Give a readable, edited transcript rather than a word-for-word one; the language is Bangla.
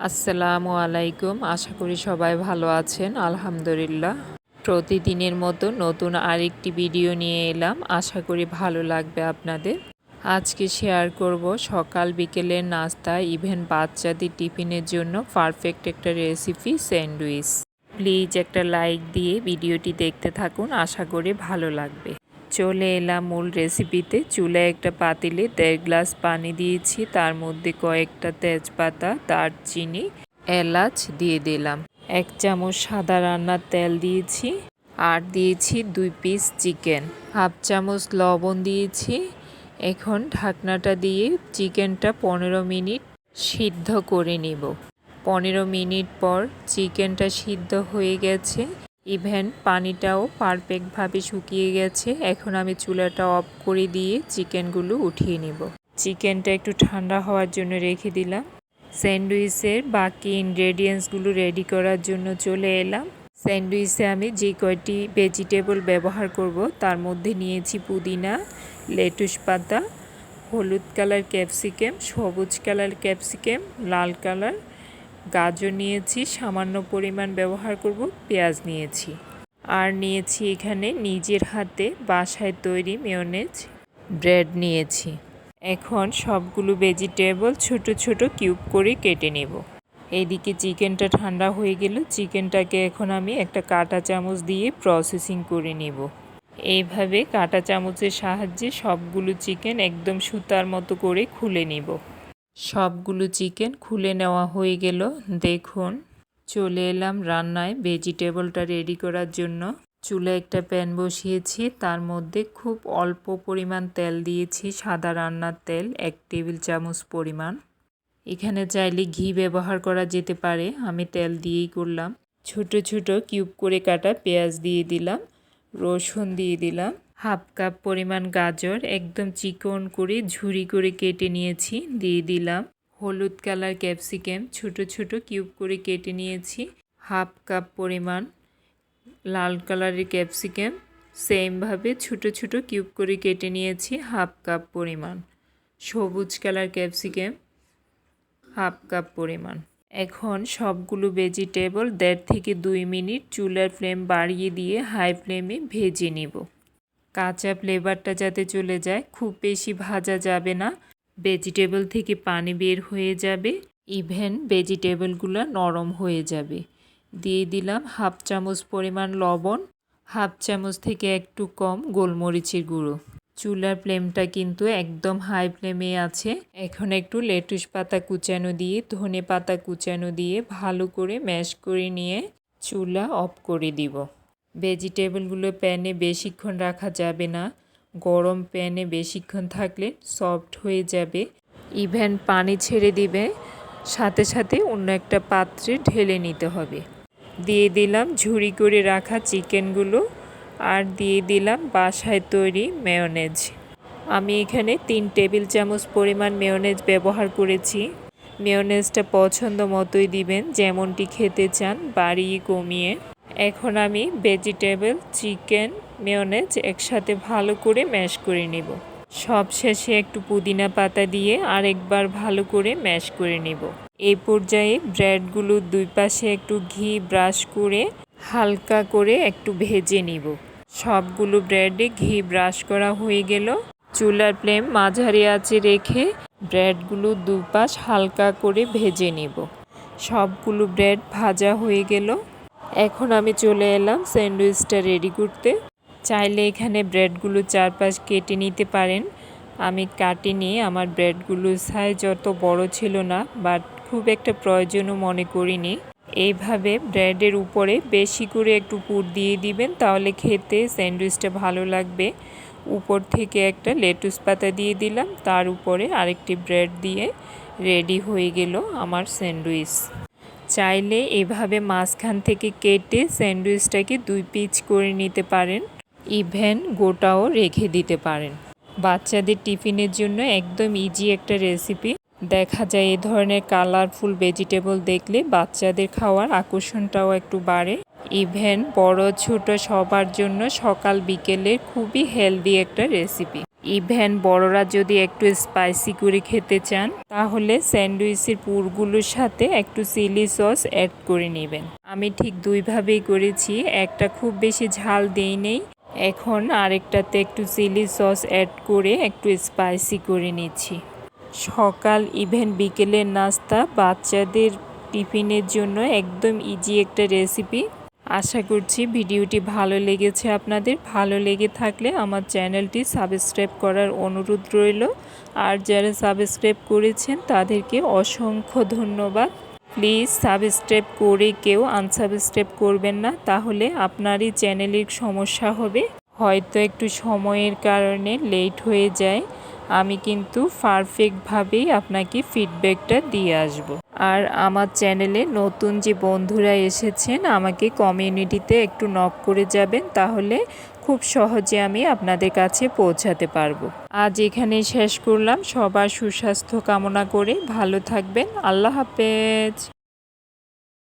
আসসালামু আলাইকুম। আশা করি সবাই ভালো আছেন। আলহামদুলিল্লাহ। প্রতিদিনের মতো নতুন আরেকটি ভিডিও নিয়ে এলাম। আশা করি ভালো লাগবে আপনাদের। আজকে শেয়ার করব সকাল বিকেলের নাস্তা ইভেন বাচ্চাদের টিফিনের জন্য পারফেক্ট একটা রেসিপি স্যান্ডউইচ। প্লিজ একটা লাইক দিয়ে ভিডিওটি দেখতে থাকুন। আশা করি ভালো লাগবে। চলে এলাম মূল রেসিপিতে। চুলায় একটা পাতিলে 1.5 গ্লাস পানি দিয়েছি, তার মধ্যে কয়েকটা তেজপাতা, দারচিনি, এলাচ দিয়ে দিলাম। 1 চামচ সাদা রান্নার তেল দিয়েছি আর দিয়েছি 2 পিস চিকেন। 1/2 চামচ লবণ দিয়েছি। এখন ঢাকনাটা দিয়ে চিকেনটা 15 মিনিট সিদ্ধ করে নেব। 15 মিনিট পর চিকেনটা সিদ্ধ হয়ে গেছে, ইভেন পানিটাও পারফেক্টভাবে শুকিয়ে গেছে। এখন আমি চুলাটা অফ করে দিয়ে চিকেনগুলো উঠিয়ে নেব। চিকেনটা একটু ঠান্ডা হওয়ার জন্য রেখে দিলাম। স্যান্ডউইচের বাকি ইনগ্রেডিয়েন্টসগুলো রেডি করার জন্য চলে এলাম। স্যান্ডউইচে আমি যে কয়টি ভেজিটেবল ব্যবহার করব তার মধ্যে নিয়েছি পুদিনা, লেটুস পাতা, হলুদ কালার ক্যাপসিকাম, সবুজ কালার ক্যাপসিকাম, লাল কালার গাজর নিয়েছি, সামান্য পরিমাণ ব্যবহার করব, পেঁয়াজ নিয়েছি আর নিয়েছি এখানে নিজের হাতে বাসায় তৈরি মেয়োনেজ ব্রেড নিয়েছি। এখন সবগুলো ভেজিটেবল ছোট ছোট কিউব করে কেটে নেব। এইদিকে চিকেনটা ঠান্ডা হয়ে গেল। চিকেনটাকে এখন আমি একটা কাঁটা চামচ দিয়ে প্রসেসিং করে নেব। এইভাবে কাঁটা চামচের সাহায্যে সবগুলো চিকেন একদম সুতার মতো করে খুলে নেব। সবগুলো চিকেন খুলে নেওয়া হয়ে গেল। দেখুন, চলে এলাম রান্নায় ভেজিটেবলটা রেডি করার জন্য। চুলায় একটা প্যান বসিয়েছি, তার মধ্যে খুব অল্প পরিমাণ তেল দিয়েছি, সাদা রান্নার তেল 1 টেবিল চামচ পরিমাণ। এখানে চাইলে ঘি ব্যবহার করা যেতে পারে, আমি তেল দিয়েই করলাম। ছোট ছোট কিউব করে কাটা পেঁয়াজ দিয়ে দিলাম, রসুন দিয়ে দিলাম, 1/2 কাপ পরিমাণ গাজর একদম চিকন করে ঝুরি করে কেটে নিয়েছি, দিয়ে দিলাম। হলুদ কালার ক্যাপসিকাম ছোট ছোট কিউব করে কেটে নিয়েছি, 1/2 কাপ পরিমাণ। লাল কালারের ক্যাপসিকাম সেমভাবে ছোট ছোট কিউব করে কেটে নিয়েছি, 1/2 কাপ পরিমাণ। সবুজ কালার ক্যাপসিকাম 1/2 কাপ পরিমাণ। এখন সবগুলো ভেজিটেবল 1.5 থেকে 2 মিনিট চুলার ফ্লেম বাড়িয়ে দিয়ে হাই ফ্লেমে ভেজে নেব। কাঁচা ফ্লেভারটা যাতে চলে যায়, খুব বেশি ভাজা যাবে না, ভেজিটেবল থেকে পানি বের হয়ে যাবে, ইভেন ভেজিটেবলগুলো নরম হয়ে যাবে। দিয়ে দিলাম 1/2 চামচ পরিমাণ লবণ, 1/2 চামচ থেকে একটু কম গোলমরিচের গুঁড়ো। চুলার ফ্লেমটা কিন্তু একদম হাই ফ্লেমে আছে। এখন একটু লেটুস পাতা কুচানো দিয়ে, ধনে পাতা কুচানো দিয়ে ভালো করে ম্যাশ করে নিয়ে চুলা অফ করে দিব। ভেজিটেবলগুলো প্যানে বেশিক্ষণ রাখা যাবে না, গরম প্যানে বেশিক্ষণ থাকলে সফট হয়ে যাবে, ইভেন পানি ছেড়ে দিবে, সাথে সাথে অন্য একটা পাত্রে ঢেলে নিতে হবে। দিয়ে দিলাম ঝুরি করে রাখা চিকেনগুলো আর দিয়ে দিলাম বাসায় তৈরি মেয়োনেজ। আমি এখানে 3 টেবিল চামচ পরিমাণ মেয়োনেজ ব্যবহার করেছি। মেয়োনেজটা পছন্দ মতোই দিবেন, যেমনটি খেতে চান, বাড়িয়ে কমিয়ে। এখন আমি ভেজিটেবল, চিকেন, মেয়োনেজ একসাথে ভালো করে ম্যাশ করে নেব। সবশেষে একটু পুদিনা পাতা দিয়ে আরেকবার ভালো করে ম্যাশ করে নেব। এই পর্যায়ে ব্রেডগুলো 2 পাশে একটু ঘি ব্রাশ করে হালকা করে একটু ভেজে নিব। সবগুলো ব্রেডে ঘি ব্রাশ করা হয়ে গেল। চুলার ফ্লেম মাঝারি আঁচে রেখে ব্রেডগুলো 2 পাশ হালকা করে ভেজে নেব। সবগুলো ব্রেড ভাজা হয়ে গেল। এখন আমি চলে এলাম স্যান্ডউইচটা রেডি করতে। চাইলে এখানে ব্রেডগুলো 4 পাশ কেটে নিতে পারেন, আমি কাটিনি। আমার ব্রেডগুলোর সাইজ অত বড় ছিল না, বাট খুব একটা প্রয়োজনও মনে করিনি। এইভাবে ব্রেডের উপরে বেশি করে একটু পুর দিয়ে দিবেন, তাহলে খেতে স্যান্ডউইচটা ভালো লাগবে। উপর থেকে একটা লেটুস পাতা দিয়ে দিলাম, তার উপরে আরেকটি ব্রেড দিয়ে রেডি হয়ে গেল আমার স্যান্ডউইচ। চাইলে এভাবে মাঝখান থেকে কেটে স্যান্ডউইচটাকে 2 পিস করে নিতে পারেন, ইভেন গোটাও রেখে দিতে পারেন। বাচ্চাদের টিফিনের জন্য একদম ইজি একটা রেসিপি। দেখা যায় এ ধরনের কালারফুল ভেজিটেবল দেখলে বাচ্চাদের খাওয়ার আকর্ষণটাও একটু বাড়ে। ইভেন বড় ছোট সবার জন্য সকাল বিকেলে খুবই হেলদি একটা রেসিপি। ইভেন বড়রা যদি একটু স্পাইসি করে খেতে চান তাহলে স্যান্ডউইচের পুরগুলোর সাথে একটু চিলি সস অ্যাড করে নেবেন। আমি ঠিক দুইভাবেই করেছি, একটা খুব বেশি ঝাল দেই নেই, এখন আরেকটাতে একটু চিলি সস অ্যাড করে একটু স্পাইসি করে নিচ্ছি। সকাল ইভেন বিকেলের নাস্তা বাচ্চাদের টিফিনের জন্য একদম ইজি একটা রেসিপি। আশা করছি ভিডিওটি ভালো লেগেছে আপনাদের। ভালো লেগে থাকলে আমার চ্যানেলটি সাবস্ক্রাইব করার অনুরোধ রইল। আর যারা সাবস্ক্রাইব করেছেন তাদেরকে অসংখ্য ধন্যবাদ। প্লিজ সাবস্ক্রাইব করে কেউ আনসাবস্ক্রাইব করবেন না, তাহলে আপনারই চ্যানেলের সমস্যা হবে। হয়তো একটু সময়ের কারণে লেট হয়ে যায়, আমি কিন্তু পারফেক্টভাবেই আপনাকে ফিডব্যাকটা দিয়ে আসব। আর আমার চ্যানেলে নতুন যে বন্ধুরা এসেছেন আমাকে কমিউনিটিতে একটু নক করে যাবেন, তাহলে খুব সহজে আমি আপনাদের কাছে পৌঁছাতে পারবো। আজ এখানেই শেষ করলাম। সবার সুস্বাস্থ্য কামনা করে ভালো থাকবেন। আল্লাহ হাফেজ।